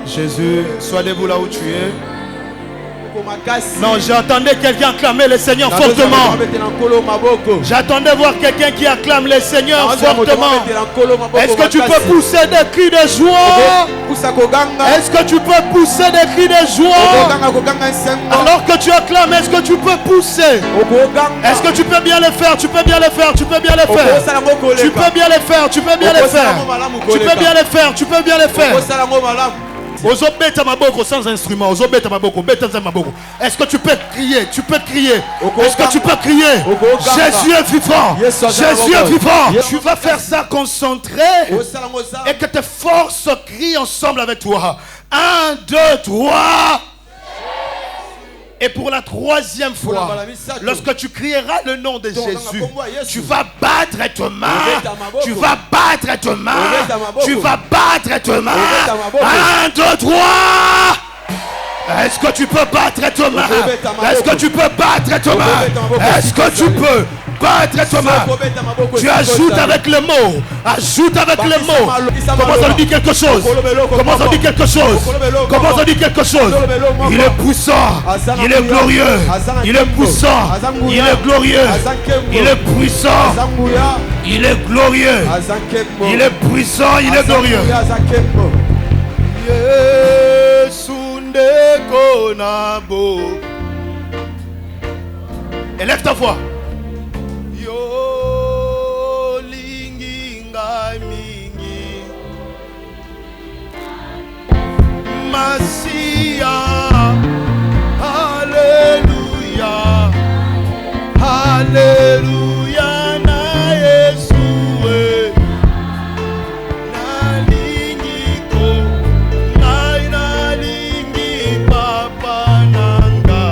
Jésus, sois debout là où tu es. Non, j'attendais quelqu'un acclamer le Seigneur fortement. J'attendais voir quelqu'un qui acclame le Seigneur fortement. Est-ce que tu peux pousser des cris de joie? Est-ce que tu peux pousser des cris de joie? Alors que tu acclames, est-ce que tu peux pousser? Est-ce que tu peux bien le faire? Tu peux bien le faire, tu peux bien le faire. Tu peux bien le faire, tu peux bien le faire. Tu peux bien le faire, tu peux bien le faire. Sans instrument. Est-ce que tu peux crier? Tu peux crier. Est-ce que tu peux crier? Jésus est vivant. Jésus est vivant. Tu vas faire ça concentré et que tes forces crient ensemble avec toi. 1, 2, 3. Et pour la troisième fois, lorsque tu crieras le nom de Jésus, tu vas battre tes mains. Tu vas battre tes mains. Tu vas battre tes mains. 1, 2, 3. Est-ce que tu peux battre tes mains? Est-ce que tu peux battre tes mains? Est-ce que tu peux battre tes mains? Tu ajoutes avec le mot. Ajoute avec le mot. Commence à dire quelque chose. Commence à dire quelque chose. Commence à dire quelque chose. Il est puissant. Il est glorieux. Il est puissant. Il est glorieux. Il est puissant. Il est glorieux. Il est puissant. Il est glorieux. Élève ta voix. Yo lingi ngai mingi Masia. Alléluia. Alléluia na Yesu. Na lingi ko ngai na lingi papa nanga.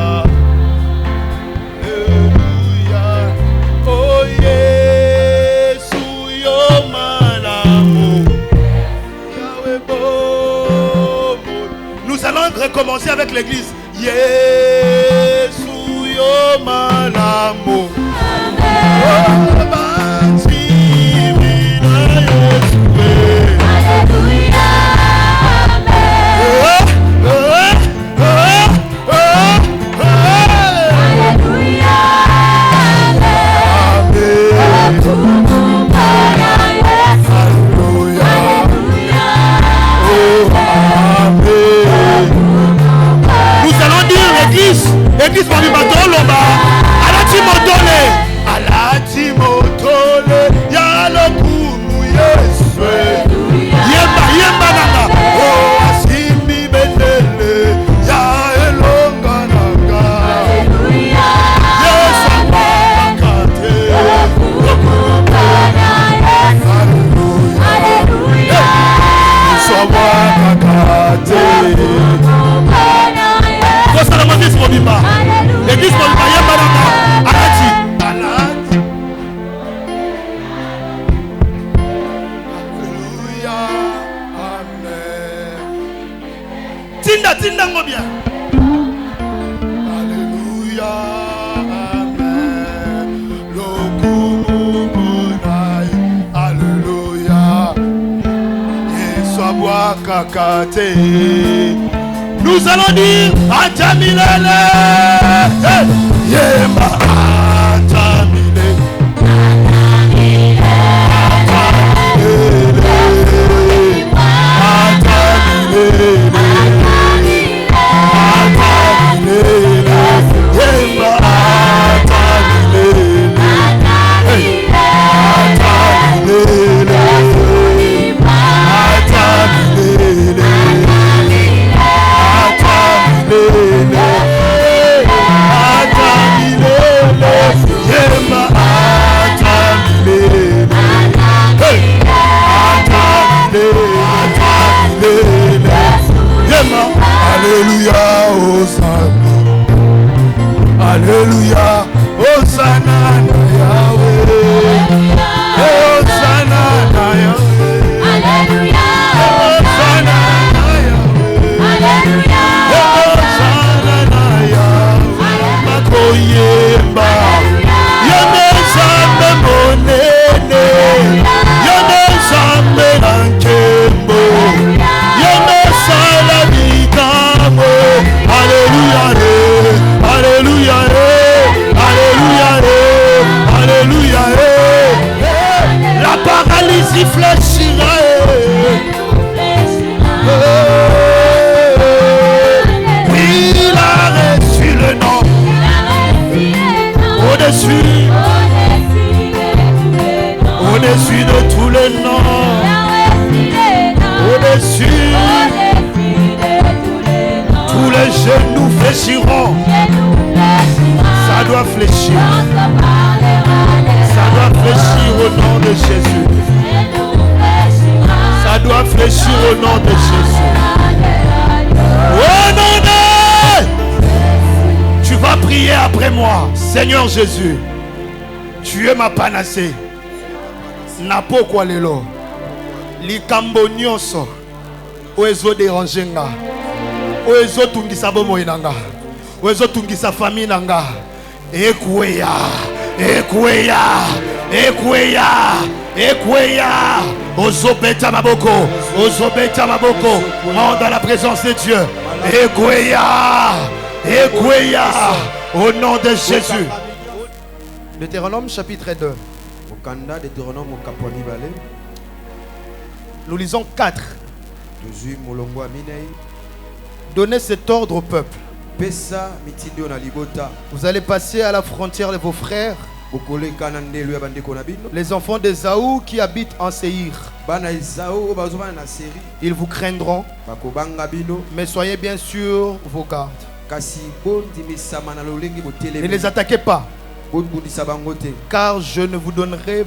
Nous allons recommencer avec l'église. Yesu yo malamu. Église Mamimato Lomba. Alati Motole. Alati Motole. Yalokumu Yesu. Yemba yemba nanga. Oh asimbi betele. Ya elonga nanga. Yesu bakate. Hallelujah. Yesu bakate. L'église Mobimba. L'église Mobimba. Yambarama. Alati. Alati. Alléluia. Amen. Tinda, tinda ngobia. Alléluia. Amen. Lokumunai. Alléluia. Yesu abwakakate. Nous allons dire Atamilele. Yemba Atamile. Atamile. Au-dessus. Au-dessus de tous les noms. Au-dessus. Tous les genoux fléchiront. Ça doit fléchir. Ça doit fléchir au nom de Jésus. Ça doit fléchir au nom de Jésus. Oh non, non! Tu vas prier après moi. Seigneur Jésus, tu es ma panacée. Napo kwa lelo. Likambo nyonso. Oezo déranger nga. Oezo tungisa bomo inanga. Oezo tungisa famille nanga. Ekweya. Ekweya. Ekweya. Ekweya. Ozobeta maboko. Ozobeta maboko. Mort dans la présence de Dieu. Ekweya. Ekweya. Au nom de Jésus. Deutéronome chapitre 2. Nous lisons 4. Donnez cet ordre au peuple. Vous allez passer à la frontière de vos frères, les enfants d'Ésaü qui habitent en Séhir. Ils vous craindront, mais soyez bien sûr vos gardes. Ne les attaquez pas, car je ne vous donnerai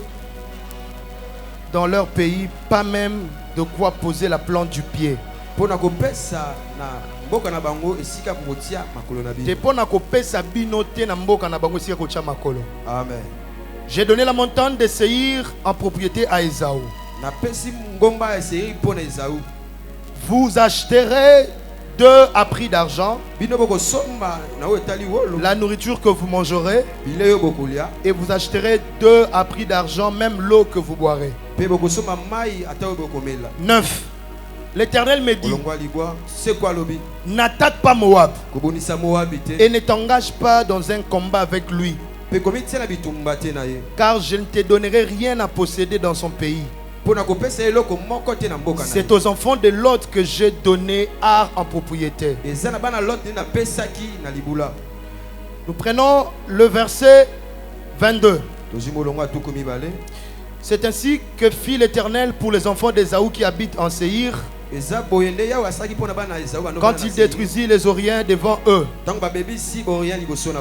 dans leur pays pas même de quoi poser la plante du pied. Amen. J'ai donné la montagne de Séhir en propriété à Ésaü. Vous achèterez 2 à prix d'argent la nourriture que vous mangerez, et vous achèterez 2 à prix d'argent même l'eau que vous boirez. 9. L'Éternel me dit, n'attaque pas Moab et ne t'engage pas dans un combat avec lui, car je ne te donnerai rien à posséder dans son pays. C'est aux enfants de Lot que j'ai donné Ar en propriété. Nous prenons le verset 22. C'est ainsi que fit l'Éternel pour les enfants d'Ésaü qui habitent en Séhir, quand il détruisit les Horiens devant eux.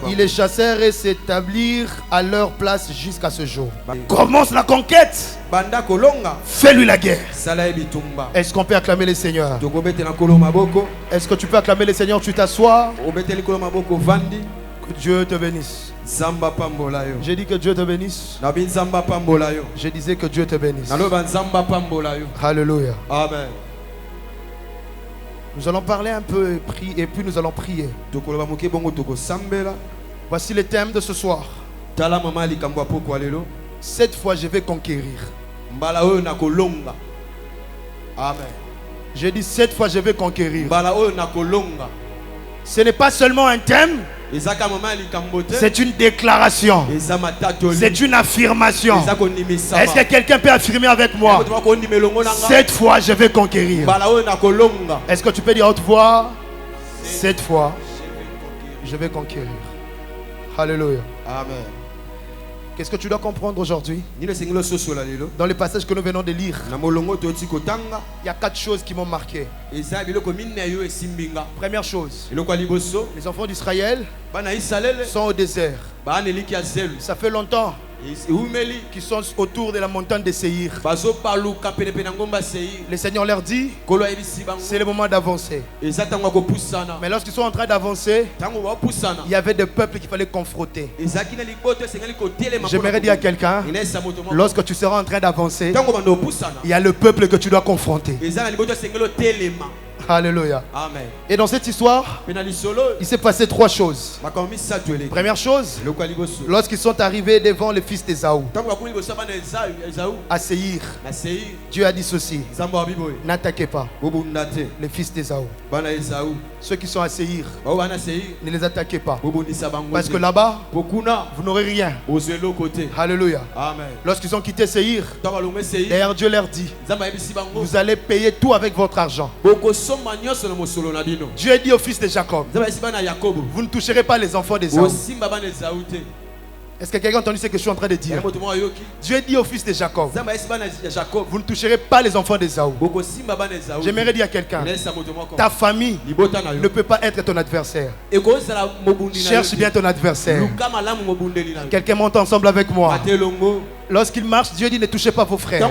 Ils les chassèrent et s'établirent à leur place jusqu'à ce jour. Commence la conquête. Fais-lui la guerre. Est-ce qu'on peut acclamer le Seigneur? Est-ce que tu peux acclamer le Seigneur? Tu t'assois. Que Dieu te bénisse. J'ai dit que Dieu te bénisse. Je disais que Dieu te bénisse. Alléluia. Amen. Nous allons parler un peu et puis nous allons prier. Voici le thème de ce soir. Cette fois je vais conquérir. Amen. J'ai dit cette fois je vais conquérir. Ce n'est pas seulement un thème. C'est une déclaration. C'est une affirmation. Est-ce que quelqu'un peut affirmer avec moi? Cette fois je vais conquérir. Est-ce que tu peux dire à haute voix? Cette fois je vais conquérir. Alléluia. Amen. Qu'est-ce que tu dois comprendre aujourd'hui? Dans le passage que nous venons de lire, il y a 4 choses qui m'ont marqué. Première chose, les enfants d'Israël sont au désert. Ça fait longtemps qui sont autour de la montagne de Séhir. Le Seigneur leur dit, c'est le moment d'avancer. Mais lorsqu'ils sont en train d'avancer, il y avait des peuples qu'il fallait confronter. J'aimerais dire à quelqu'un, lorsque tu seras en train d'avancer, il y a le peuple que tu dois confronter. Alléluia. Amen. Et dans cette histoire, il s'est passé 3 choses. Première chose, lorsqu'ils sont arrivés devant les fils d'Ésaü à Séhir, Dieu a dit ceci: n'attaquez pas les fils d'Ésaü. Ceux qui sont à Séhir, ne les attaquez pas, parce que là-bas, vous n'aurez rien. Alléluia. Amen. Lorsqu'ils ont quitté Séhir, d'ailleurs Dieu leur dit, vous allez payer tout avec votre argent. Dieu a dit au fils de Jacob, vous ne toucherez pas les enfants d'Ésaü. Est-ce que quelqu'un a entendu ce que je suis en train de dire? Dieu dit au fils de Jacob, vous ne toucherez pas les enfants d'Ésaü. J'aimerais dire à quelqu'un, ta famille ne peut pas être ton adversaire. Cherche bien ton adversaire. Quelqu'un monte ensemble avec moi. Lorsqu'il marche, Dieu dit ne touchez pas vos frères.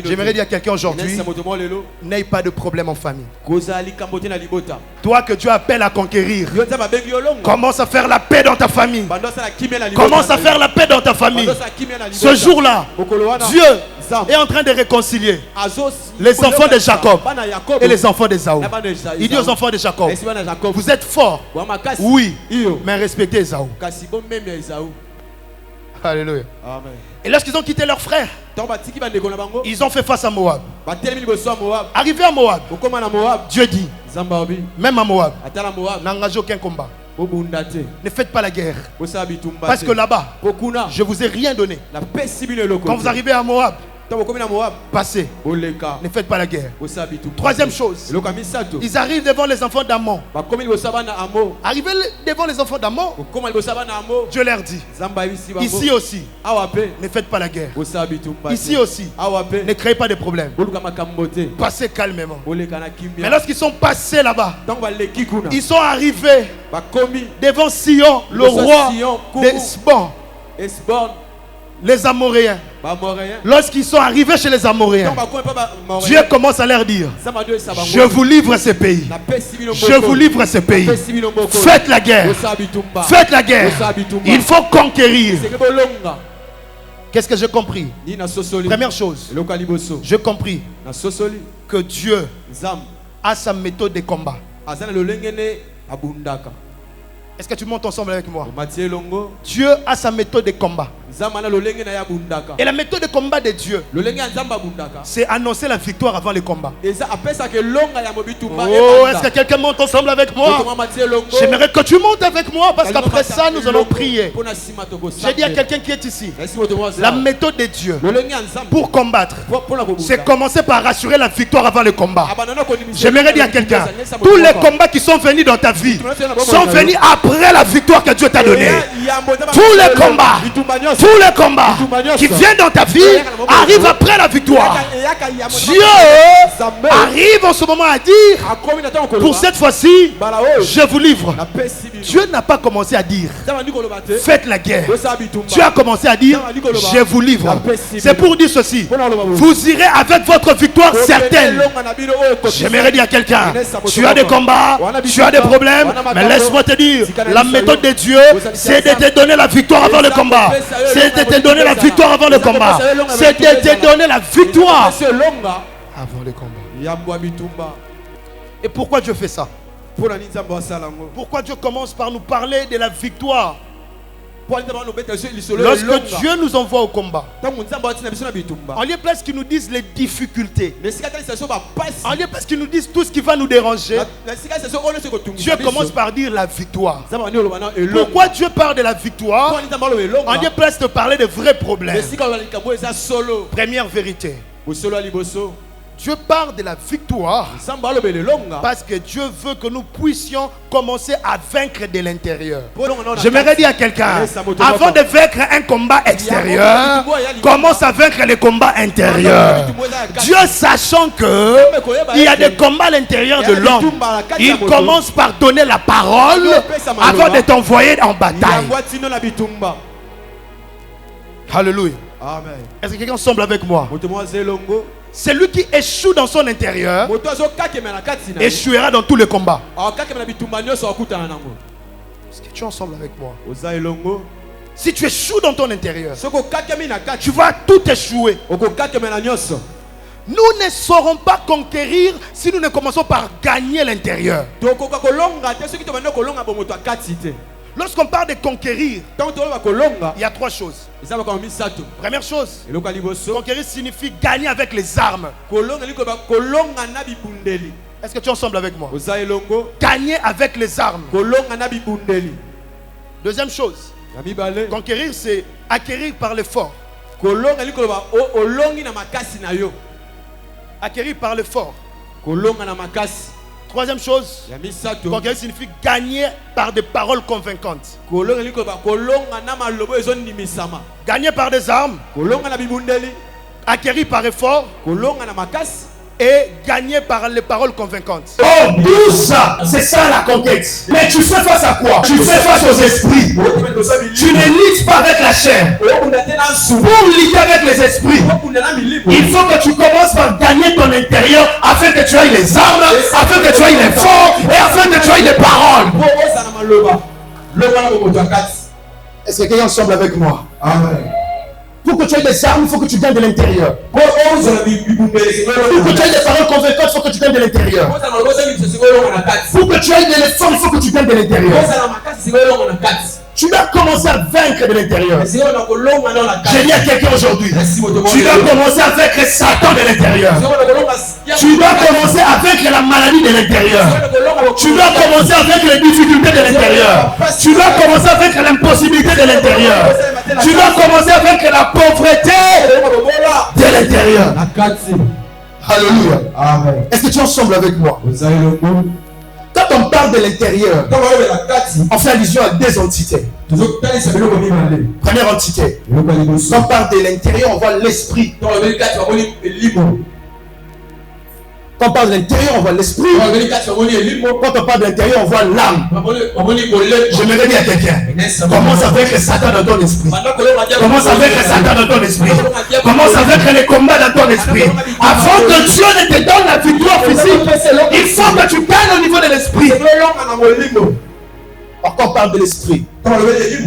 J'aimerais dire à quelqu'un aujourd'hui, n'aie pas de problème en famille. Toi que Dieu appelle à conquérir, commence à faire la paix dans ta famille. Commence à faire la paix dans ta famille. Ce jour-là, Dieu est en train de réconcilier les enfants de Jacob et les enfants d'Ésaü. Il dit aux enfants de Jacob, vous êtes forts, oui, mais respectez Ésaü. Alléluia. Amen. Et lorsqu'ils ont quitté leurs frères, ils ont fait face à Moab. Arrivé à Moab, Dieu dit, même à Moab, n'engagez aucun combat. Ne faites pas la guerre. Parce que là-bas, je ne vous ai rien donné. Quand vous arrivez à Moab, passez. Ne faites pas la guerre. Troisième chose, ils arrivent devant les enfants d'Ammon. Arrivés devant les enfants d'Ammon, Dieu leur dit, ici aussi, ne faites pas la guerre. Ici aussi, ne créez pas de problèmes. Passez calmement. Mais lorsqu'ils sont passés là-bas, ils sont arrivés devant Sion, le roi d'Hesbon, les Amoréens. Lorsqu'ils sont arrivés chez les Amoréens, Dieu commence à leur dire, je vous livre ce pays. Je vous livre ce pays. Faites la guerre. Faites la guerre. Il faut conquérir. Qu'est-ce que j'ai compris? Première chose, j'ai compris que Dieu a sa méthode de combat. Est-ce que tu montes ensemble avec moi? Dieu a sa méthode de combat. Et la méthode de combat de Dieu, c'est annoncer la victoire avant le combat. Oh, est-ce que quelqu'un monte ensemble avec moi? J'aimerais que tu montes avec moi parce qu'après ça, nous allons prier. J'ai dit à quelqu'un qui est ici, la méthode de Dieu pour combattre, c'est commencer par assurer la victoire avant le combat. J'aimerais dire à quelqu'un, tous les combats qui sont venus dans ta vie sont venus après la victoire que Dieu t'a donnée. Tous les combats qui viennent dans ta vie arrivent après la victoire. Dieu arrive en ce moment à dire, pour cette fois-ci, je vous livre. Dieu n'a pas commencé à dire, faites la guerre. Dieu a commencé à dire, je vous livre. C'est pour dire ceci, vous irez avec votre victoire certaine. J'aimerais dire à quelqu'un, tu as des combats, tu as des problèmes, mais laisse-moi te dire, la méthode de Dieu, c'est de te donner la victoire avant le combat. C'est de te donner la victoire avant le combat. C'est de te donner la victoire avant le combat. Et pourquoi Dieu fait ça? Pourquoi Dieu commence par nous parler de la victoire? Lorsque Dieu nous envoie au combat, en lieu place qu'ils nous disent les difficultés, en lieu place qu'ils nous disent tout ce qui va nous déranger, Dieu commence par dire la victoire. Pourquoi Dieu parle de la victoire? En lieu place de parler de vrais problèmes. Première vérité, Dieu parle de la victoire parce que Dieu veut que nous puissions commencer à vaincre de l'intérieur. J'aimerais dire à quelqu'un, avant de vaincre un combat extérieur, commence à vaincre les combats intérieurs. Dieu, sachant que il y a des combats à l'intérieur de l'homme, il commence par donner la parole avant de t'envoyer en bataille. Alléluia. Est-ce que quelqu'un semble avec moi? Celui qui échoue dans son intérieur échouera dans tous les combats. Est-ce que tu es ensemble avec moi? Si tu échoues dans ton intérieur, tu vas tout échouer. Nous ne saurons pas conquérir si nous ne commençons par gagner l'intérieur. Lorsqu'on parle de conquérir, il y a trois choses. Première chose, conquérir signifie gagner avec les armes. Est-ce que tu es ensemble avec moi? Gagner avec les armes. Deuxième chose, conquérir c'est acquérir par l'effort. Acquérir par l'effort. Troisième chose, conquérir signifie gagner par des paroles convaincantes. Gagner par des armes, acquérir par effort, et gagner par les paroles convaincantes. Oh, tout ça, c'est ça la conquête. Mais tu fais face à quoi? Tu fais face aux esprits. Tu ne luttes pas avec la chair. Pour lutter avec les esprits, il faut que tu commences par gagner ton intérieur afin que tu aies les armes, afin que tu aies les forts et afin que tu aies les paroles. Est-ce que quelqu'un semble avec moi? Amen. Pour que tu aies des armes, il faut que tu gagnes de l'intérieur. Pour que tu aies des paroles convaincantes, il faut que tu gagnes de l'intérieur. Pour que tu aies de l'effort, il faut que tu gagnes de l'intérieur. Tu dois commencer à vaincre de l'intérieur. J'ai dit à quelqu'un aujourd'hui, tu dois commencer à vaincre Satan de l'intérieur. Tu dois commencer à vaincre la maladie de l'intérieur. Tu dois commencer à vaincre les difficultés de l'intérieur. Tu dois commencer à vaincre l'impossibilité de l'intérieur. Tu dois commencer à vaincre la pauvreté de l'intérieur. Alléluia. Amen. Est-ce que tu ensemble avec moi? Quand on parle de l'intérieur, on fait allusion à deux entités. Première entité, quand on parle de l'intérieur, on voit l'esprit. Quand on parle de l'intérieur, on voit l'esprit. Quand on parle de l'intérieur, on voit l'âme. J'aimerais dire à quelqu'un, commence avec le Satan dans ton esprit. Commence avec le Satan dans ton esprit. Commence avec les combats dans ton esprit. Avant que Dieu ne te donne la victoire physique, il faut que tu gagnes au niveau de l'esprit. Quand on parle de l'esprit,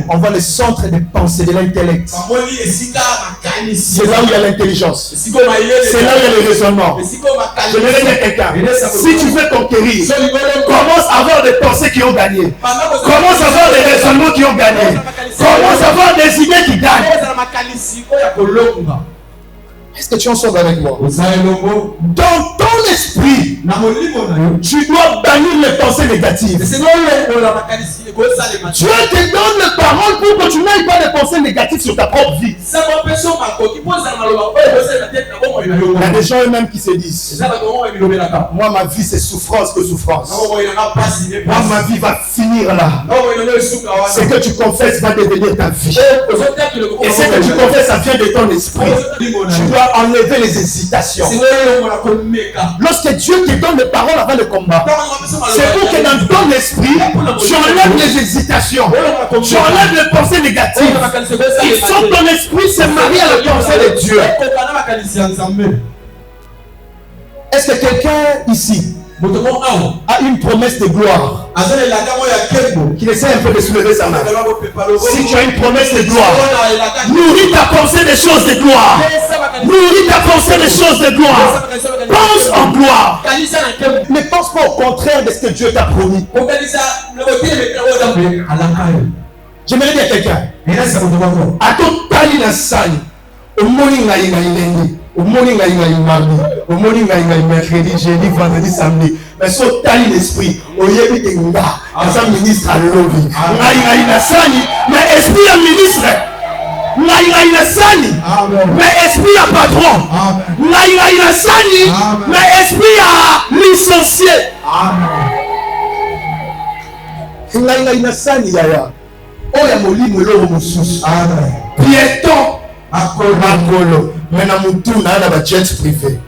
on voit le centre des pensées, de l'intellect. C'est là où il y a l'intelligence. C'est là où il y a le raisonnement. Je vais dire à quelqu'un, si tu veux conquérir, commence à avoir des pensées qui ont gagné. Commence à avoir des raisonnements qui ont gagné. Commence à avoir des idées qui gagnent. Est-ce que tu en sors avec moi? Dans ton esprit, tu dois bannir les pensées négatives. Dieu te donne les paroles pour que tu n'ailles pas de pensées négatives sur ta propre vie. Il y a des gens eux-mêmes qui se disent, moi ma vie c'est souffrance que souffrance. Moi ma vie va finir là. Ce que tu confesses va devenir ta vie. Et ce que tu confesses, ça vient de ton esprit. Tu dois enlever les hésitations. Lorsque Dieu te donne des paroles avant le combat, c'est pour que dans ton esprit, tu enlèves les hésitations, tu enlèves les pensées négatives. Il faut que ton esprit se marie à la pensée de Dieu. Est-ce que quelqu'un ici a une promesse de gloire? Qui essaie un peu de soulever sa main. Si tu as une promesse de gloire, nourris ta pensée des choses de gloire. Nourris ta pensée des choses de gloire. Pense en gloire. Ne pense pas au contraire de ce que Dieu t'a promis. J'aimerais dire à quelqu'un, à ton tali na sali, au morning na ilengi. Au morning mardi, au morning mercredi, jeudi, vendredi, samedi. Mais so tali l'esprit, au yebi tenga, asa ministre à l'obi. Na sani, mais esprit à ministre. Na sani, mais esprit à patron. Na sani, mais esprit à licencié. Na sani yaya. Oya molimo loro mususu. Piéton. Makolo. Mais na mutu na na ba jet privé.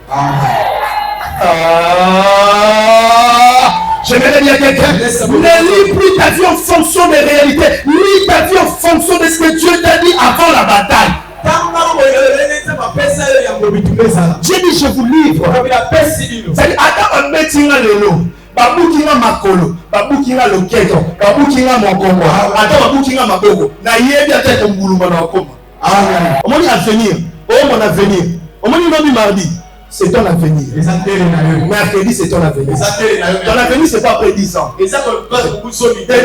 J'aimerais dire à quelqu'un, ne lis plus ta vie en fonction des réalités, lis ta vie en fonction de ce que Dieu t'a dit avant la bataille. Dieu dit je vous livre. C'est-à-dire, attends un métier lelo. Babukinga makolo, babukinga loketo, babukinga mokongo, attends babukinga maboko. Na yebi ata ko nguluma na okoma. Au moins l'avenir, mon avenir. Au moins mardi, c'est ton avenir. Mercredi, c'est ton avenir. Ton avenir, c'est pas après 10 ans. Dès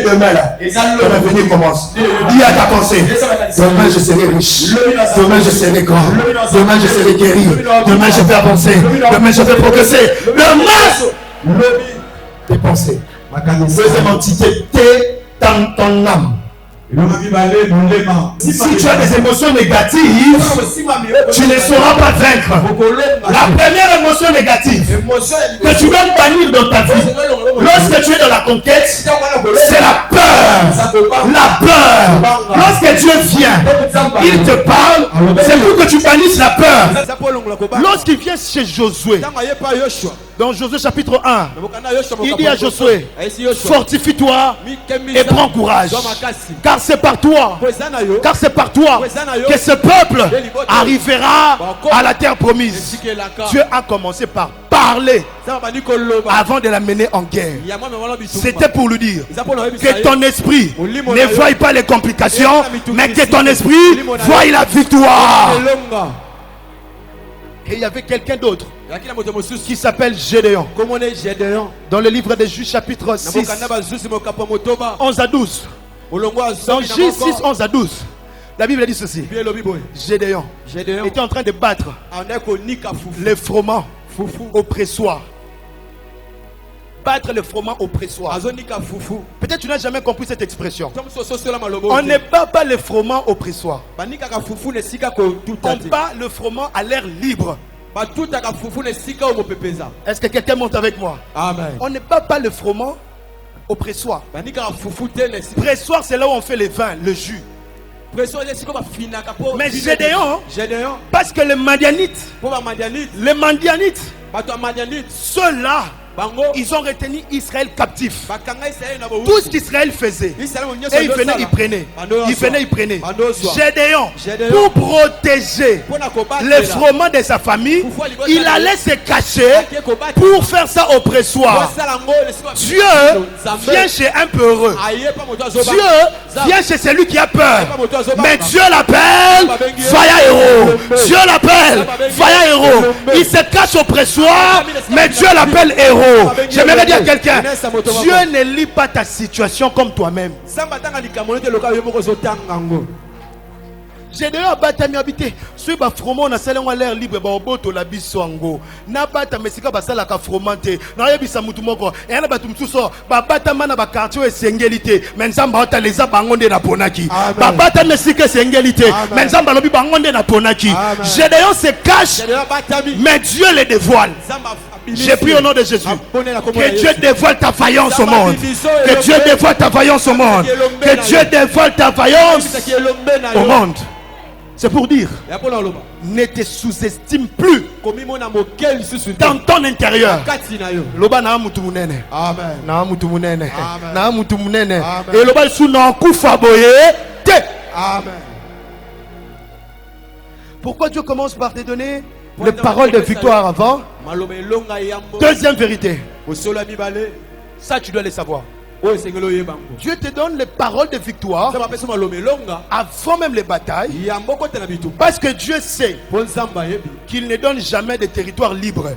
demain, là, ton avenir commence. Dis à ta pensée, demain je serai riche. Demain je serai grand. Demain je serai guéri. Demain je vais avancer. Demain je vais progresser. Demain, tes pensées. Deuxième entité, t'es dans ton âme. Si tu as des émotions négatives, tu ne sauras pas vaincre. La première émotion négative que tu dois bannir dans ta vie, lorsque tu es dans la conquête, c'est la peur. La peur. Lorsque Dieu vient, il te parle, c'est pour que tu bannisses la peur. Lorsqu'il vient chez Josué, dans Josué chapitre 1, il dit à Josué, fortifie-toi et prends courage, car c'est par toi que ce peuple arrivera à la terre promise. Dieu a commencé par parler avant de la mener en guerre. C'était pour lui dire que ton esprit ne voie pas les complications, mais que ton esprit voie la victoire. Et il y avait quelqu'un d'autre qui s'appelle Gédéon. Dans le livre des Juges chapitre 6, 11 à 12. Dans Juges 6, 11 à 12. La Bible dit ceci. Gédéon était en train de battre les froment oppressoires. Battre le froment oppressoire. Peut-être tu n'as jamais compris cette expression. On ne bat pas le froment oppressoire. On bat le froment à l'air libre. Est-ce que quelqu'un monte avec moi? Amen. On ne bat pas le froment oppressoire. Pressoir, c'est là où on fait le vin, le jus. Mais Gédéon, parce que les Madianites, ceux-là, ils ont retenu Israël captif. Tout ce qu'Israël faisait, et il venait, il prenait. Il venait, il prenait. Gédéon, pour protéger les froment de sa famille, il allait se cacher pour faire ça au pressoir. Dieu vient chez un peureux. Dieu vient chez celui qui a peur. Mais Dieu l'appelle Faya Héros. Dieu l'appelle Faya Héros. Il se cache au pressoir, mais Dieu l'appelle héros. J'aimerais dire à quelqu'un, Dieu ne lit pas ta situation comme toi-même. Gédéon batami habité. Sur ba froment na salon à l'air libre ba oboto la biswango. Na bata mesika ba sala ka fromenté. Na yebisa mutu moko. Et na batu msuso ba bata mana ba quartier sengelité. Menzamba ota leza bangonde na ponaki. Ba bata mesika sengelité. Menzamba lobi bangonde na ponaki. Gédéon se cache, mais Dieu le dévoile. J'ai pris au nom de Jésus. Que Dieu dévoile ta vaillance au monde. Que Dieu dévoile ta vaillance au monde. Que Dieu dévoile ta vaillance au monde. C'est pour dire, ne te sous-estime plus dans ton intérieur. Loba na mutu munene. Amen. Na mutu munene. Amen. Na mutu munene. Amen. Et loba sous na kufa boye te. Amen. Pourquoi Dieu commence par te donner les paroles de victoire avant? Deuxième vérité. Ça tu dois le savoir. Dieu te donne les paroles de victoire avant même les batailles, parce que Dieu sait qu'il ne donne jamais de territoire libre.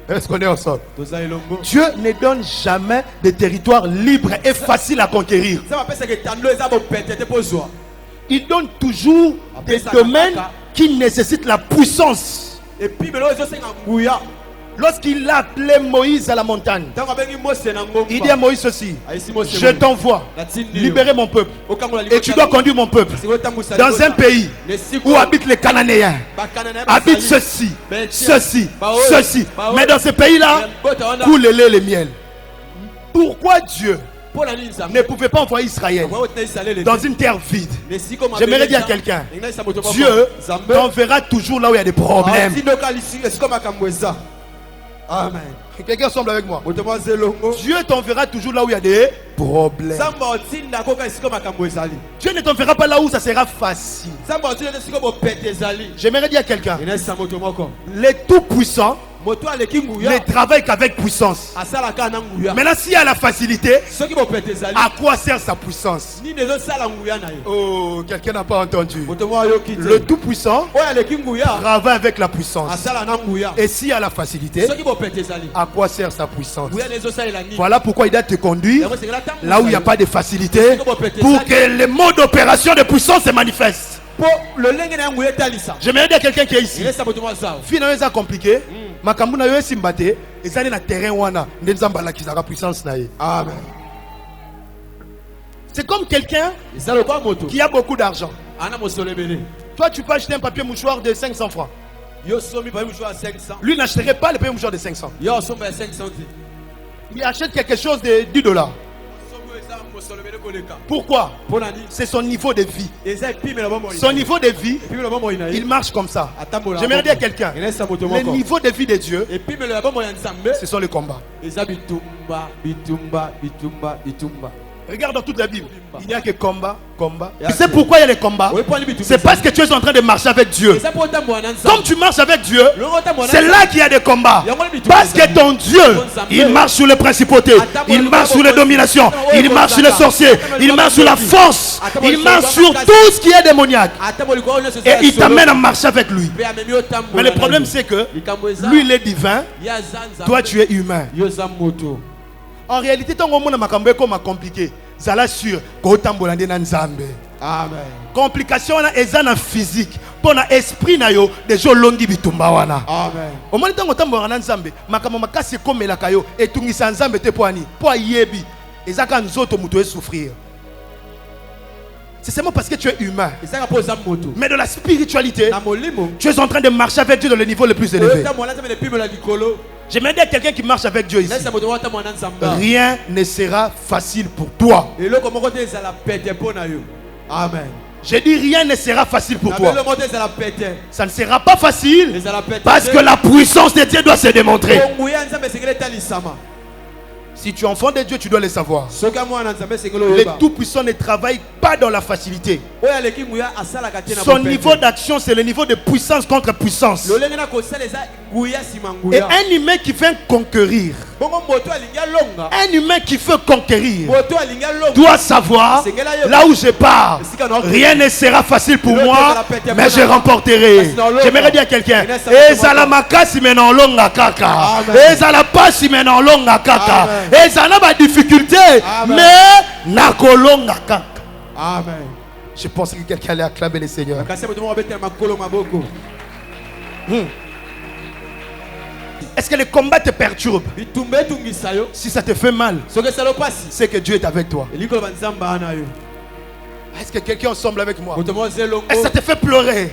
Est-ce qu'on est ensemble? Dieu ne donne jamais de territoire libre et facile à conquérir. Il donne toujours des domaines qui nécessitent la puissance. Lorsqu'il a appelé Moïse à la montagne, il dit à Moïse ceci: je t'envoie libérer mon peuple, et tu dois conduire mon peuple dans un pays où habitent les Cananéens, habitent ceci, ceci, ceci. Mais dans ce pays-là, coule le lait et le miel. Pourquoi Dieu ne pouvait pas envoyer Israël dans une terre vide? J'aimerais dire à quelqu'un, Dieu t'enverra toujours là où il y a des problèmes. Amen. Quelqu'un semble avec moi. Dieu t'enverra toujours là où il y a des problèmes. Dieu ne t'enverra pas là où ça sera facile. J'aimerais dire à quelqu'un, les tout-puissants ne travaille qu'avec puissance. Maintenant, s'il y a la facilité, à quoi sert sa puissance? Oh, quelqu'un n'a pas entendu. Le tout-puissant travaille avec la puissance. Et s'il y a la facilité, à quoi sert sa puissance? Voilà pourquoi il doit te conduire là où il n'y a pas de facilité, pour que le mode d'opération de puissance se manifeste. J'aimerais dire à quelqu'un qui est ici, finalement c'est compliqué. Makambu na yo simbate ils allaient dans le terrain wana nzamba la kizaka puissance na ye. Amen. C'est comme quelqu'un qui a beaucoup d'argent. Toi, tu peux acheter un papier mouchoir de 500 francs. Lui n'achèterait pas le papier mouchoir de 500. Il achète quelque chose de 10 $. Pourquoi? C'est son niveau de vie. Son niveau de vie, il marche comme ça. J'aimerais dire à quelqu'un, le niveau de vie de Dieu, ce sont les combats. Regarde dans toute la Bible, il n'y a que combat, combat. Tu sais pourquoi il y a les combats? C'est parce que tu es en train de marcher avec Dieu. Comme tu marches avec Dieu, c'est là qu'il y a des combats. Parce que ton Dieu, il marche sur les principautés, il marche sur les dominations, il marche sur les sorciers, il marche sur la force, il marche sur tout ce qui est démoniaque. Et il t'amène à marcher avec lui. Mais le problème c'est que lui il est divin, toi tu es humain. En réalité, tant que monde makambo comme compliqué, ça la sûr ko tambolande na nzambe. Amen. Complication na ezana physique, pour na esprit na yo des gens longi bitumba wana. Amen. Au moment tant que tambolande na nzambe, makambo makasi komela kayo etungisa nzambe te poani, po yebi, ezaka nzoto muto e souffrir. C'est seulement parce que tu es humain. Mais dans la spiritualité, tu es en train de marcher avec Dieu dans le niveau le plus élevé. J'aimerais dire à quelqu'un qui marche avec Dieu ici, rien ne sera facile pour toi. Amen. J'ai dit rien ne sera facile pour toi. Ça ne sera pas facile parce que la puissance de Dieu doit se démontrer. Si tu es enfant de Dieu, tu dois le savoir. Le Tout-Puissant ne travaille pas dans la facilité. Son niveau d'action, c'est le niveau de puissance contre puissance. Et un humain qui veut conquérir, un humain qui veut conquérir doit savoir là où je pars. Rien ne sera facile pour moi, mais je remporterai. J'aimerais dire à quelqu'un, et ça n'a pas de difficulté, mais n'a kolonga kaka. Amen. Je pense que quelqu'un allait acclamer le Seigneur. Est-ce que le combat te perturbe? Si ça te fait mal, c'est que Dieu est avec toi. Est-ce que quelqu'un ensemble avec moi? Est-ce que ça te fait pleurer?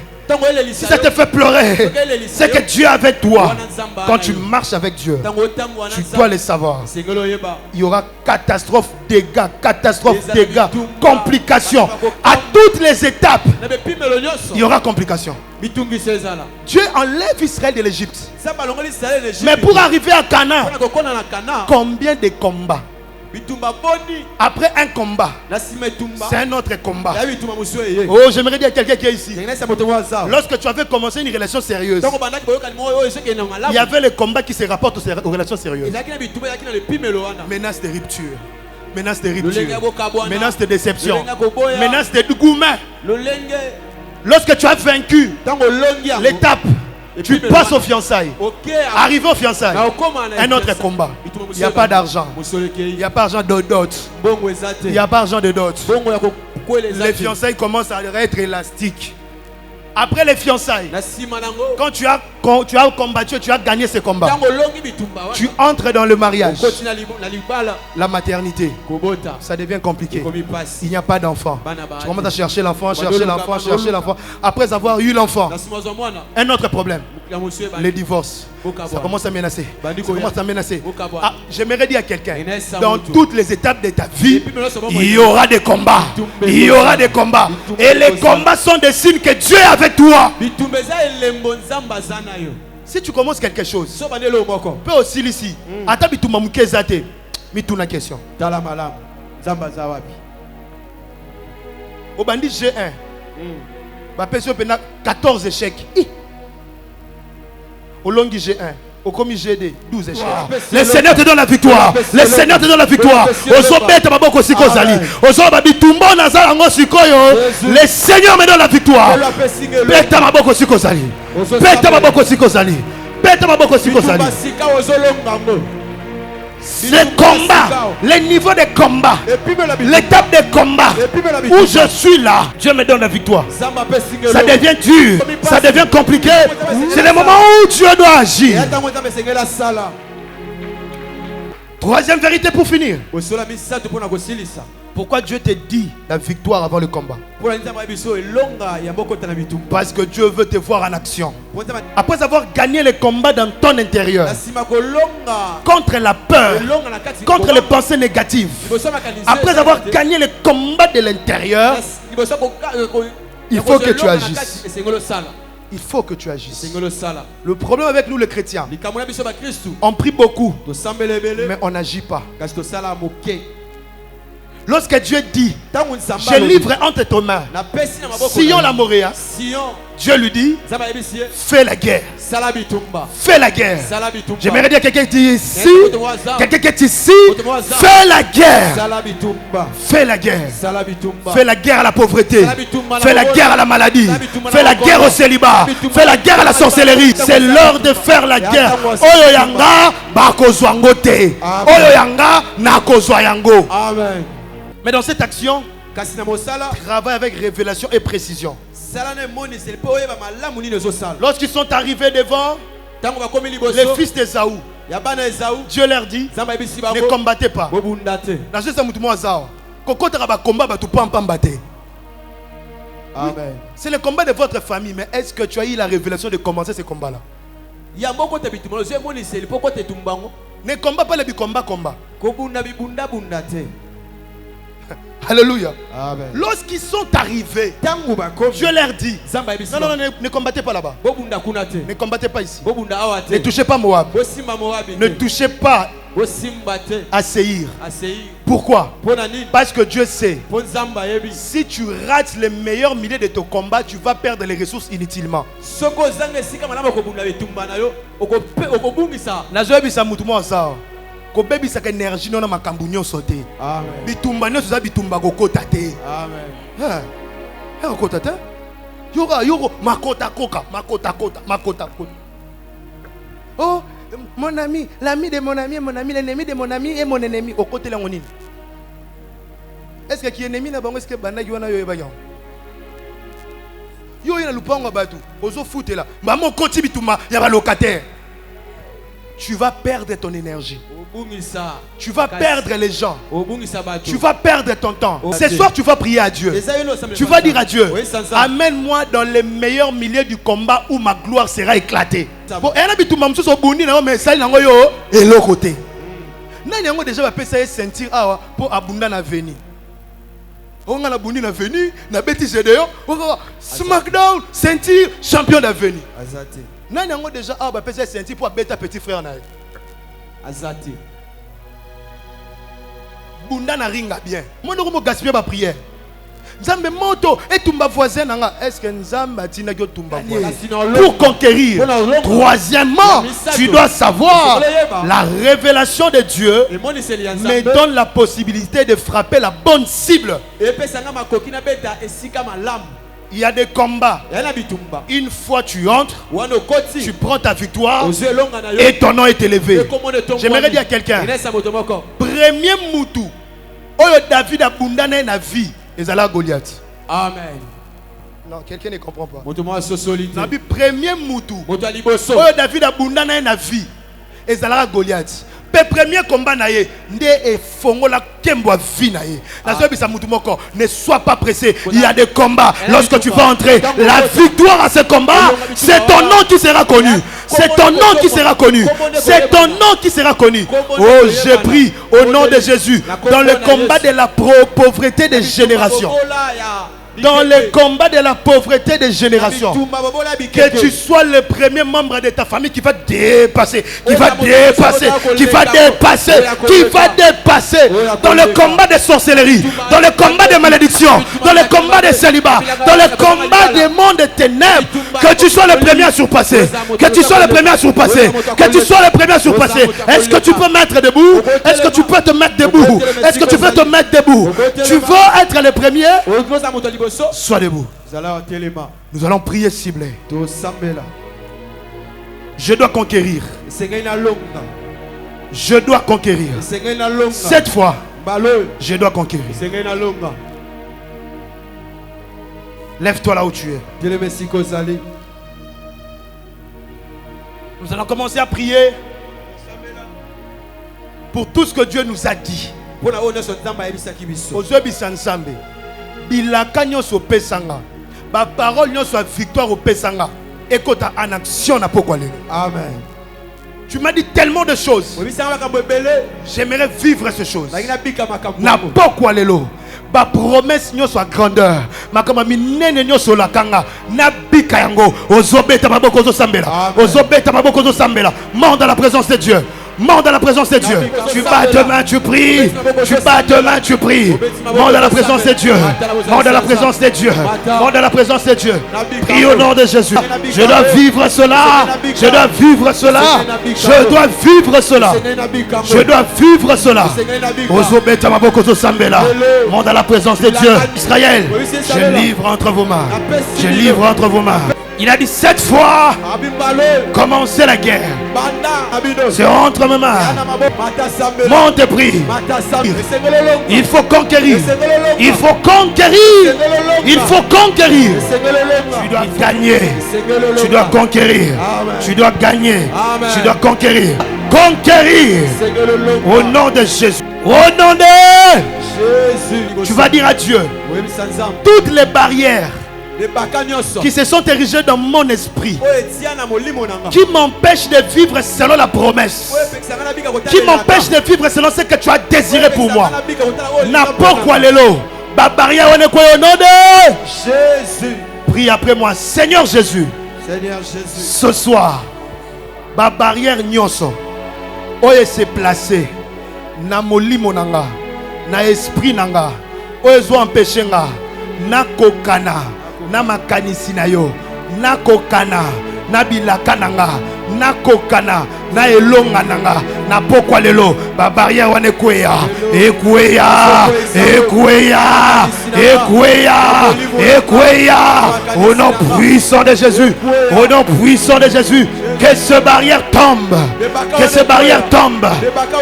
Si ça te fait pleurer, c'est que Dieu est avec toi. Quand tu marches avec Dieu, tu dois le savoir. Il y aura catastrophe, dégâts, complications. À toutes les étapes, il y aura complications. Dieu enlève Israël de l'Égypte. Mais pour arriver à Canaan, combien de combats? Après un combat, c'est un autre combat. Oh, j'aimerais dire à quelqu'un qui est ici, lorsque tu avais commencé une relation sérieuse, il y avait le combat qui se rapporte aux relations sérieuses. Menace de rupture, menace de rupture, menace de déception, menace de gourmet. Lorsque tu as vaincu l'étape, tu passes aux fiançailles. Arrivé aux fiançailles, un autre combat. Il n'y a pas d'argent. Il n'y a pas d'argent de dot. Il n'y a pas d'argent de dot. Les fiançailles commencent à être élastiques. Après les fiançailles, quand tu as combattu, tu as gagné ce combat, tu entres dans le mariage, la maternité, ça devient compliqué. Il n'y a pas d'enfant. Tu commences à chercher l'enfant, chercher l'enfant, chercher l'enfant. Après avoir eu l'enfant, un autre problème, le divorce. Ça commence à menacer. Ah, j'aimerais dire à quelqu'un, dans toutes les étapes de ta vie, il y aura des combats. Il y aura des combats. Et les combats sont des signes que Dieu est avec toi. Si tu commences quelque chose, peut aussi ici. Attends, tu m'as mouké zate. Mais tu as une question. Au bandit G1, bah personne peut 14 échecs. Au long du G1, au commis GD, 12 échecs. Le Seigneur te donne la victoire. Le Seigneur te donne la victoire. Le Seigneur me donne la victoire. Le combat, le niveau de combat, l'étape de combat où je suis là, Dieu me donne la victoire. Ça devient dur, ça devient compliqué. C'est le moment où Dieu doit agir. Troisième vérité pour finir. Pourquoi Dieu te dit la victoire avant le combat? Parce que Dieu veut te voir en action. Après avoir gagné le combat dans ton intérieur, contre la peur, contre les pensées négatives, après avoir gagné le combat de l'intérieur, il faut que tu agisses. Il faut que tu agisses. Le problème avec nous les chrétiens, on prie beaucoup, mais on n'agit pas. Lorsque Dieu dit, je livre entre tes mains Sion la Moréa, Dieu lui dit, fais la guerre. Fais la guerre. J'aimerais dire quelqu'un qui est ici, fais la guerre. Fais la guerre. Fais la guerre à la pauvreté. Fais la guerre à la maladie. Fais la guerre au célibat. Fais la guerre à la sorcellerie. C'est l'heure de faire la guerre. Oyo yanga bakozwangote. Oyo yanga nakozwayango. Amen. Mais dans cette action, travaille avec révélation et précision. Lorsqu'ils sont arrivés devant les fils d'Ésaü, Dieu leur dit, ne combattez pas. C'est le combat de votre famille, mais est-ce que tu as eu la révélation de commencer ce combat-là? Ne combat pas les combats. Alléluia. Lorsqu'ils sont arrivés, Dieu leur dit, non, ne combattez pas là-bas. Ne combattez pas ici. Ne touchez pas Moab. Ne touchez pas à Séhir. Pourquoi? Parce que Dieu sait, si tu rates les meilleurs milliers de ton combat, tu vas perdre les ressources inutilement. Kobebi saka énergie non na makambu nyonso te. Amen. Bitumba nyonso za bitumba kokota te. Amen. Kokota te. Yoro makota koka. Oh, mon ami, l'ami de mon ami, l'ennemi de mon ami et mon ennemi au côté la monine. Est-ce que qui est ennemi na bango est-ce que bana yona yo ebayan? Yo ina lupango batu. Ozo foute là. Maman koti bitumba ya ba locataire. Tu vas perdre ton énergie. Tu vas perdre les gens. Tu vas perdre ton temps. Ce soir, tu vas prier à Dieu. Tu vas dire à Dieu, amène-moi dans les meilleurs milieux du combat où ma gloire sera éclatée. Déjà sentir pour abonder na venir. On a la bouni na venir, na bêtise de SmackDown, sentir champion d'avenir. Nani yango déjà a bapesa senti pour beta petit frère na azati bunda na ringa bien moi ndoko mo gaspiller ba prière nzambe moto et tumba voisin nanga est-ce que nzamba tina ko tumba voisin pour conquérir. Troisièmement, tu dois savoir la révélation de Dieu me donne la possibilité de frapper la bonne cible. Il y a des combats. Une fois tu entres, tu prends ta victoire et ton nom est élevé. J'aimerais dire à quelqu'un, premier moutou, David a bundane na vie, et Zala Goliath. Amen. Non, quelqu'un ne comprend pas. Premier moutou, David a bundane na vie, et Zala Goliath. Le premier combat naie nde e fongo la kembo vie naie. Ne sois pas pressé. Il y a des combats. Lorsque tu vas entrer, la victoire à ce combat, c'est ton nom qui sera connu. C'est ton nom qui sera connu. C'est ton nom qui sera connu. Oh, j'ai pris au nom de Jésus dans le combat de la pauvreté des générations. Dans le combat de la pauvreté des générations, que tu sois le premier membre de ta famille qui va dépasser, qui va dépasser dans le combat de sorcellerie, dans le combat de malédiction, dans le combat de célibat, dans le combat des mondes de ténèbres, que tu sois le premier à surpasser, que tu sois le premier à surpasser, que tu sois le premier à surpasser. Est-ce que tu peux mettre debout? Est-ce que tu peux te mettre debout? Est-ce que tu peux te mettre debout? Tu veux être le premier? Sois debout. Nous allons prier ciblé. Je dois conquérir. Je dois conquérir. Cette fois, je dois conquérir. Lève-toi là où tu es. Nous allons commencer à prier. pour tout ce que Dieu nous a dit. Ozobi Sansambe. Bilaka nyonso pesanga. Ba parole nyonso victoire au pesanga. Écoute en action na pokwa lelo. Amen. Tu m'as dit tellement de choses. J'aimerais vivre ces choses. Na pokwa lelo. Ba promesse nyonso a grandeur. Makama minene nyonso la kanga. Na bika yango. Ozobeta maboko zo sambela. Ozobeta maboko zo sambela. Mort dans la présence de Dieu. Mort dans la présence de Dieu. Tu bats demain, tu pries. Tu bats demain, tu pries. Mort dans la présence de Dieu. Mort dans la présence de Dieu. Mort dans la présence de Dieu. Prie au nom de Jésus. Je dois vivre cela. Je dois vivre cela. Je dois vivre cela. Je dois vivre cela. Ozobeta maboko sambela. Mort dans la présence de Dieu. Israël, je livre entre vos mains. Je livre entre vos mains. Il a dit 7 fois commencer la guerre. C'est entre mes mains. Monte, prie. Il faut conquérir. Il faut conquérir. Il faut conquérir. Tu dois gagner. Tu dois conquérir. Tu dois gagner. Tu dois conquérir. Conquérir. Au nom de Jésus. Au nom de Jésus. Tu vas dire à Dieu toutes les barrières qui se sont érigés dans mon esprit, qui m'empêchent de vivre selon la promesse, qui m'empêchent de vivre selon ce que tu as désiré pour moi. N'importe quoi lelo, barrière on est quoi au nom de Jésus. Prie après moi, Seigneur Jésus. Seigneur Jésus. Ce soir, ma barrière nyonso, oye se placé, na molimo nanga, na esprit nanga, oye zo empêcher nga, na kokana. Na makanisi na yo, na kokana, na bilaka nanga, na kokana, na elonga nanga, na pokwa lelo, ba barrière wane kweya, ekweya, ekweya, ekweya, ekweya, au nom puissant de Jésus, au nom puissant de Jésus, que ce barrière tombe, que ces barrières tombent,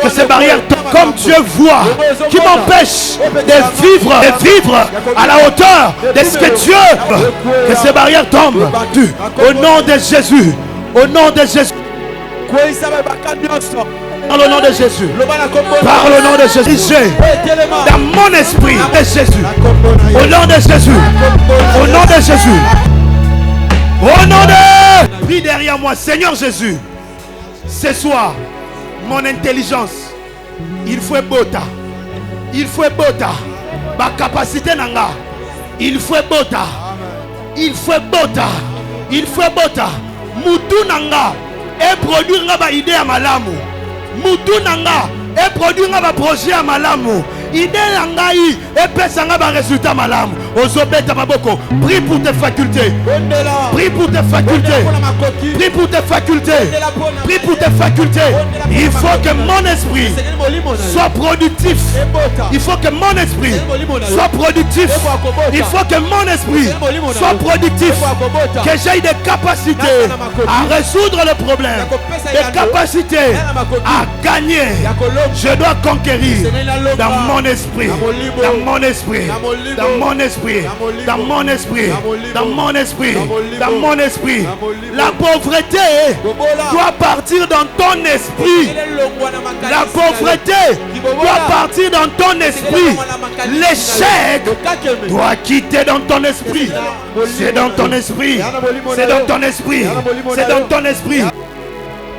que ces barrières tombent, comme Dieu voit, qui m'empêche de vivre à la hauteur de ce que Dieu veut, que ces barrières tombent, au nom de Jésus, au nom de Jésus. Par le nom de Jésus, par le nom de Jésus, dans mon esprit de Jésus, au nom de Jésus, au nom de Jésus, au nom de... Prie derrière moi, Seigneur Jésus, ce soir, mon intelligence, il faut bota, il faut bota, ma capacité nanga, il faut bota, il faut bota, il faut bota, mutu nanga, et produire nga idée à malamu. Mutu nanga et produire nga projet à malamu. Idée nanga et pesanga ba résultat malamu. Ozobeta maboko. Prie pour tes facultés. Prie pour tes facultés. Prie pour tes facultés. Prie pour tes facultés. Il faut que mon esprit soit productif. Il faut que mon esprit soit productif. Il faut que mon esprit soit productif. Que j'aie des capacités à résoudre le problème. Des capacités à gagner. Je dois conquérir dans mon esprit. Dans mon esprit. Dans mon esprit. Dans mon esprit, dans mon esprit, dans mon esprit. La pauvreté doit partir dans ton esprit. La pauvreté doit partir dans ton esprit. L'échec doit quitter dans ton esprit. C'est dans ton esprit. C'est dans ton esprit. C'est dans ton esprit.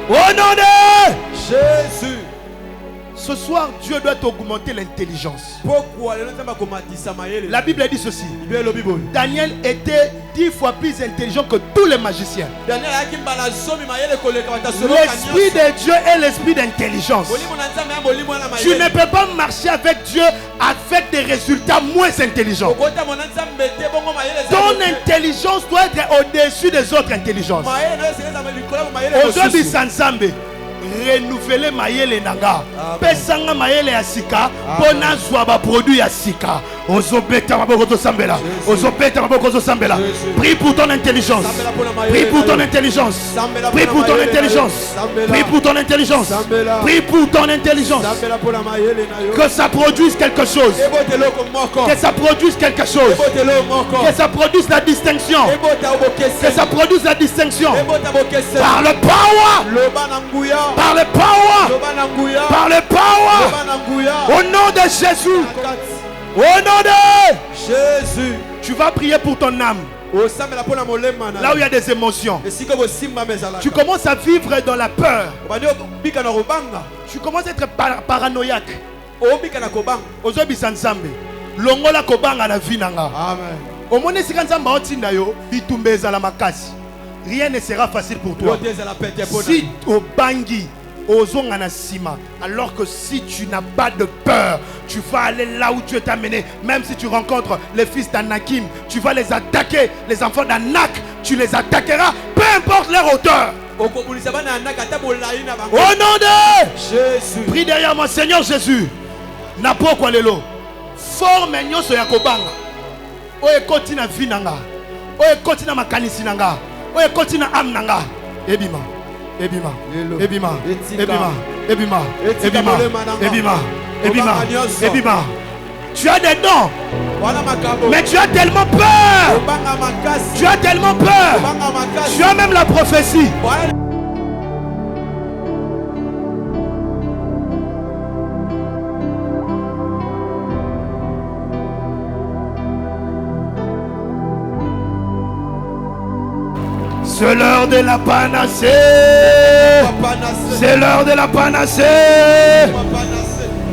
Au nom de Jésus. Ce soir, Dieu doit augmenter l'intelligence. La Bible dit ceci. Daniel était 10 fois plus intelligent que tous les magiciens. L'esprit de Dieu est l'esprit d'intelligence. Tu ne peux pas marcher avec Dieu avec des résultats moins intelligents. Ton intelligence doit être au-dessus des autres intelligences. Aujourd'hui, Sansambe. Renouveler mayele nanga pesanga mayele ya sika pona zwa ba produit ya sika ozobeta maboko to sambela ozobeta maboko to sambela. Prie pour ton intelligence, prie pour ton intelligence, prie pour ton intelligence, prie pour ton intelligence, prie pour ton intelligence, que ça produise quelque chose, que ça produise quelque chose, que ça produise la distinction, que ça produise la distinction par le power, par Par le power. Par le power. Au nom de Jésus. Au nom de Jésus. Tu vas prier pour ton âme. Là où il y a des émotions. Tu commences à vivre dans la peur. Tu commences à être paranoïaque. Ozobi sansambe. Longola kobanga na vinanga. Amen. Omone sikanzamba otinda yo bitumbeza la makasi. Rien ne sera facile pour toi. Si obangi ozonga na sima, alors que si tu n'as pas de peur, tu vas aller là où Dieu t'a mené. Même si tu rencontres les fils d'Anakim, tu vas les attaquer. Les enfants d'Anak, tu les attaqueras, peu importe leur hauteur. Au nom de Jésus. Prie derrière moi, Seigneur Jésus. Napo kwa lelo. Forme nyoso ya kobanga. Oye koti na vie nanga. Oye koti na makanisi nanga. Oye koti na âme nanga. Ebima. Ebima. Ebima. Ebima. Ebima. Ebima. Ebima. Ebima. Ebima. Tu as des dons. Mais tu as tellement peur. Tu as tellement peur. Tu as même la prophétie. C'est l'heure de la panacée. C'est l'heure de la panacée.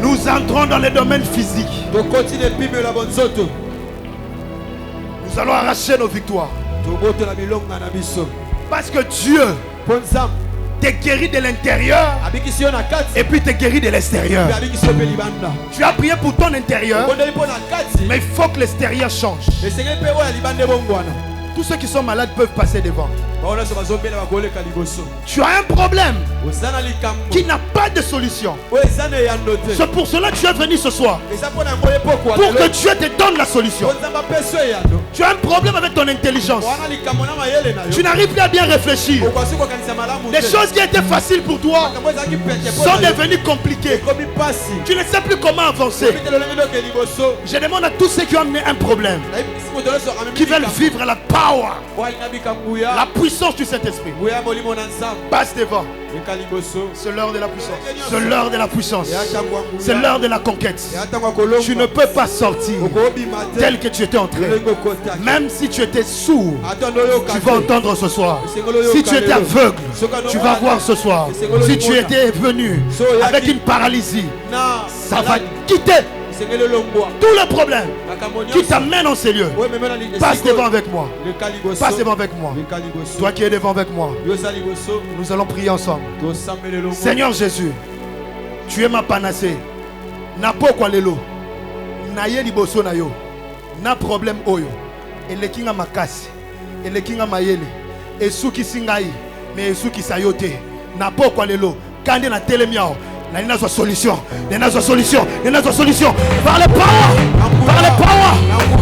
Nous entrons dans les domaines physiques. Nous allons arracher nos victoires. Parce que Dieu te guérit de l'intérieur et puis te guérit de l'extérieur. Tu as prié pour ton intérieur, mais il faut que l'extérieur change. Tous ceux qui sont malades peuvent passer devant. Tu as un problème qui n'a pas de solution. C'est pour cela que tu es venu ce soir. Pour que Dieu te donne la solution. Tu as un problème avec ton intelligence. Tu n'arrives plus à bien réfléchir. Les choses qui étaient faciles pour toi sont devenues compliquées. Tu ne sais plus comment avancer. Je demande à tous ceux qui ont amené un problème, qui veulent vivre la power, la puissance du Saint-Esprit, passe devant. C'est l'heure de la puissance. C'est l'heure de la puissance. C'est l'heure de la conquête. Tu ne peux pas sortir tel que tu étais entré. Même si tu étais sourd, tu vas entendre ce soir. Si tu étais aveugle, tu vas voir ce soir. Si tu étais venu avec une paralysie, ça va quitter tous les problèmes qui t'amènent en ces lieux. Passe devant avec moi. Passe devant avec moi. Toi qui es devant avec moi, nous allons prier ensemble. Seigneur Jésus, tu es ma panacée. Na pokwa lelo. Na ye liboso na yo. Na problème oyo. Elekinga makasi. Elekinga mayele. Esuki singai. Mais esuki sayote. Na pokwa lelo. Kande na telemiao. Il y a une solution. Il y a une solution. Il y a une solution. Par le power. Par le power.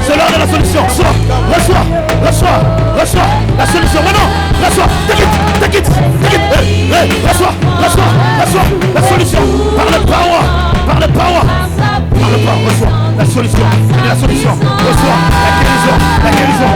C'est l'heure de la solution. Reçois. Reçois. Reçois. Reçois. La solution. Maintenant. Reçois. Take it. Reçois. Reçois. Reçois. La solution. Par le power. Par le power. Par le power. Reçois. La solution. La solution. Reçois. La guérison. La guérison.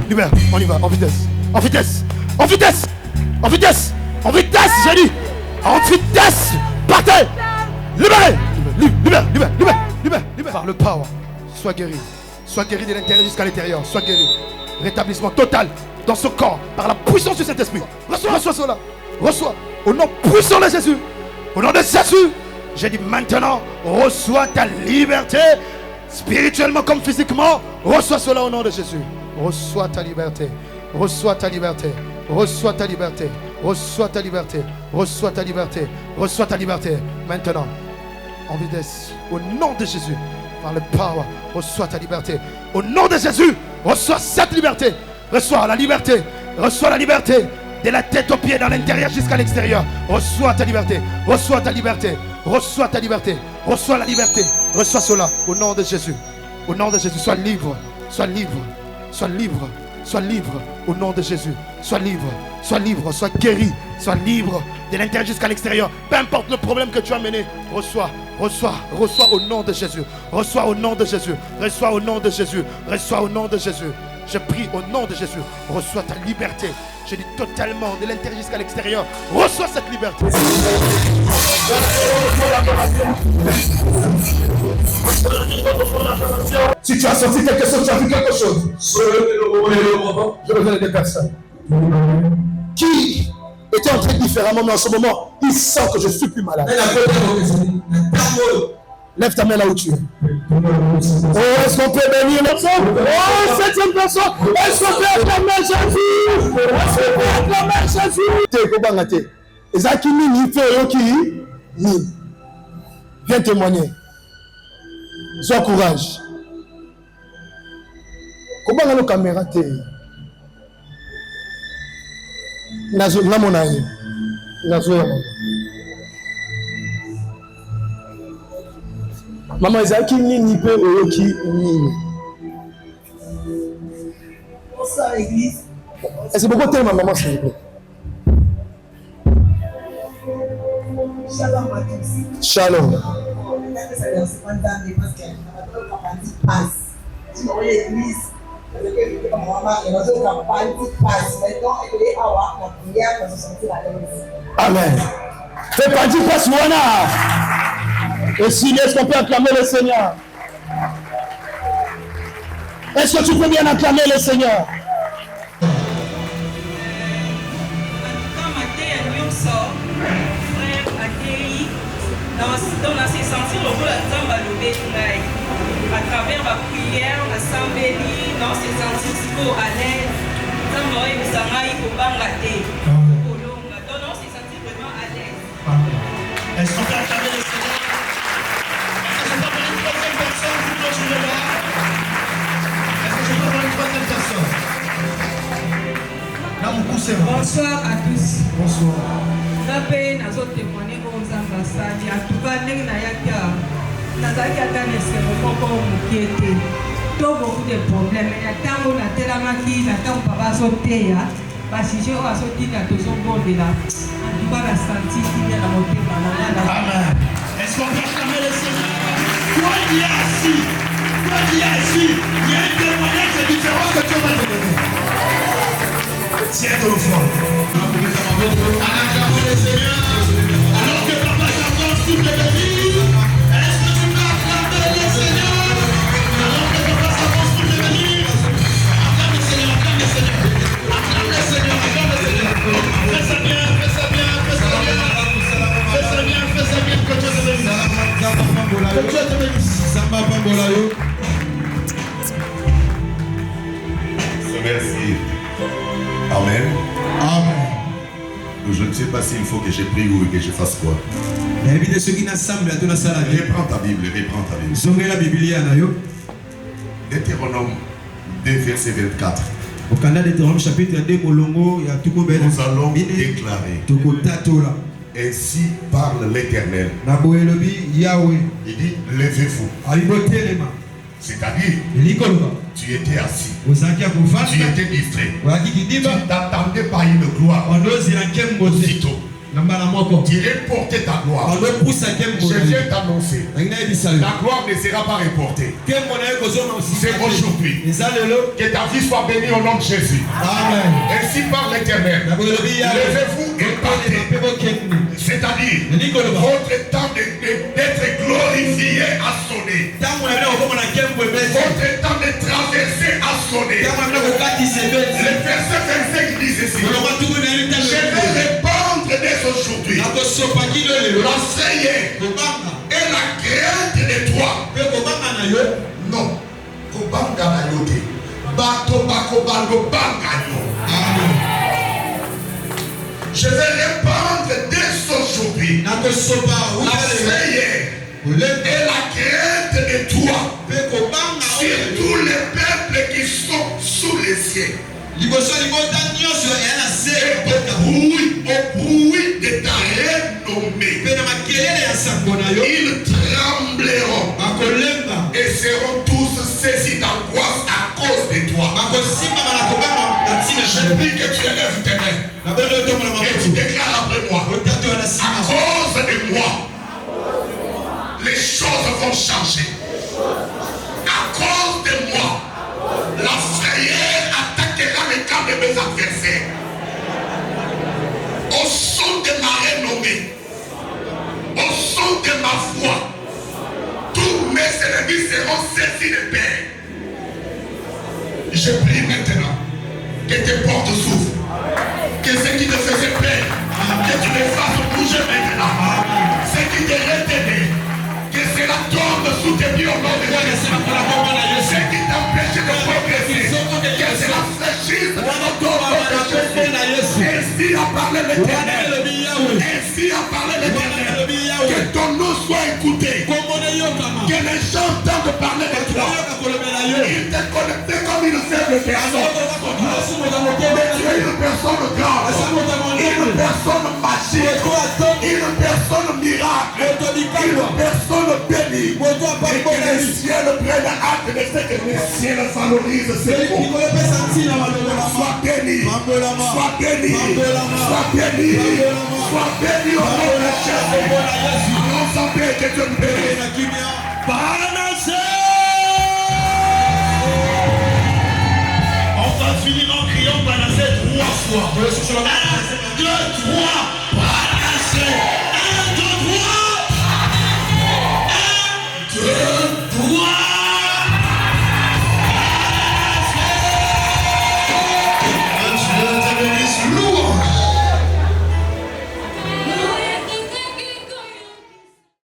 Libère, on y va, en vitesse, en vitesse, en vitesse, en vitesse, en vitesse, j'ai dit, en vitesse, partez, libérez, libère, par le power, sois guéri de l'intérieur jusqu'à l'intérieur, sois guéri, rétablissement total dans ce corps, par la puissance de cet esprit, reçois cela, reçois, au nom puissant de Jésus, au nom de Jésus, j'ai dit maintenant, reçois ta liberté spirituellement comme physiquement, reçois cela au nom de Jésus. Reçois ta liberté. Reçois ta liberté. Reçois ta liberté. Reçois ta liberté. Reçois ta liberté. Reçois ta liberté. Maintenant, en vitesse, au nom de Jésus, par le power, reçois ta liberté. Au nom de Jésus, reçois cette liberté. Reçois la liberté. Reçois la liberté. De la tête aux pieds, dans l'intérieur jusqu'à l'extérieur. Reçois ta liberté. Reçois ta liberté. Reçois ta liberté. Reçois la liberté. Reçois cela au nom de Jésus. Au nom de Jésus, sois libre. Sois libre. Sois libre. Sois libre au nom de Jésus. Sois libre. Sois libre. Sois guéri. Sois libre de l'intérieur jusqu'à l'extérieur. Peu importe le problème que tu as mené. Reçois. Reçois. Reçois au nom de Jésus. Reçois au nom de Jésus. Reçois au nom de Jésus. Reçois au nom de Jésus. Je prie au nom de Jésus. Reçois ta liberté. Je dis totalement de l'intérieur jusqu'à l'extérieur. Reçois cette liberté. Si tu as senti quelque chose, tu as vu quelque chose. Je reviens des personnes qui étaient en train différemment, mais en ce moment, ils sentent que je suis plus malade. Lève ta main là où tu es. Oh, est-ce qu'on peut bénir l'ensemble? Oh, septième personne. Est-ce qu'on peut acclamer Jésus? Est-ce qu'on peut acclamer Jésus? T'es Kobangate. Ezaki Nini fait qui? Ni. Viens témoigner. Sois courage. Comment la caméra t'es? Nazo na monaye. Nazo ya mama. Maman Ezaki Nini peut qui Nini. Bonsoir l'église. Est-ce que beaucoup de maman s'il vous plaît? Shalom à tous. Shalom. Amen. Fais pas dire passe et si est-ce qu'on peut acclamer le Seigneur? Est-ce que tu peux bien acclamer le Seigneur? Dans la sentir le rôle à travers ma prière, ma sambélie, dans ces sentir à l'aise, dans ces sentir vraiment à l'aise. Est-ce qu'on peut acclamer le Seigneur? Est-ce que je peux prendre une troisième personne pour continuer là? Est-ce que je peux prendre une troisième personne? Là, mon coup, c'est bon. Bonsoir à tous. Bonsoir. La peine à autres témoigner aux ambassades. En tout cas, nous avons beaucoup de problèmes. Il y a tant de télémaki, il y a tant de papa sauté. Si je vois sauter, il y a tout son bon de là. En tout cas, la santé qui vient à monter. Amen. Est-ce qu'on peut acclamer le Seigneur? Toi, il y a ici. Toi, il y a ici. Il y a un témoignage différent que tu vas donner. Tiens ton front. Acclamons le Seigneur. Alors que papa s'avance toute l'église. Est-ce que tu peux acclamer le Seigneur? Alors que papa s'avance toute l'église. Acclame le Seigneur, acclame le Seigneur. Acclame le Seigneur, acclame le Seigneur. Fais ça bien, fais ça bien, fais ça bien. Fais ça bien, fais ça bien. Que Dieu te bénisse. Que Dieu te bénisse. Samba Pambolayo. Merci. Amen. Amen. Je ne sais pas s'il faut que je prie ou que je fasse quoi. Reprends ta Bible, reprends ta Bible. Deutéronome 2, verset 24. Nous allons déclarer. Ainsi parle l'Éternel. Il dit, levez-vous. C'est-à-dire, tu étais assis. Tu étais distrait. Tu t'attendais pas une gloire. Aussitôt. Tu reportais ta gloire. Je viens t'annoncer. La gloire ne sera pas reportée. C'est aujourd'hui. Que ta vie soit bénie au nom de Jésus. Amen. Ainsi parle l'Éternel. Levez-vous et partez. C'est-à-dire, votre temps d'être glorifié a sonné. Votre temps de traverser a sonné. Le verset 25 dit ceci. Je vais répandre dès aujourd'hui la frayeur et la crainte de toi Je vais répandre dès aujourd'hui la frayeur et la crainte de toi sur tous les peuples qui sont sous les cieux. Et au bruit de ta renommée, ils trembleront et seront tous saisis d'angoisse à cause de toi. Je prie que tu élèves tes mains et tu déclares après moi, à cause de moi, les choses vont changer. À cause de moi, la frayeur attaquera les camps de mes adversaires. Au son de ma renommée, au son de ma voix, tous mes ennemis seront saisis de paix. Je prie maintenant que tes portes s'ouvrent, que ce qui te faisait peur, que tu les fasses bouger maintenant. Ce qui te retenait, que cela tombe sous tes pieds au nom de Jésus. Ce qui t'empêchait de progresser, que cela fléchisse dans ton nom de Jésus. Ainsi a parlé l'Éternel. Ainsi a parlé l'Éternel. Que ton nom soit écouté. Que les gens entendent parler de toi. Il t'est connecté comme une faible personne. Mais tu es une personne grande. Une personne magique. Une personne miracle. Une personne bénie. Et que les ciels prennent acte de ce que les ciels valorisent. C'est bon. Sois béni. Sois béni. Sois béni. Sois béni au nom de Jésus. Allons en paix, que Dieu nous bénisse.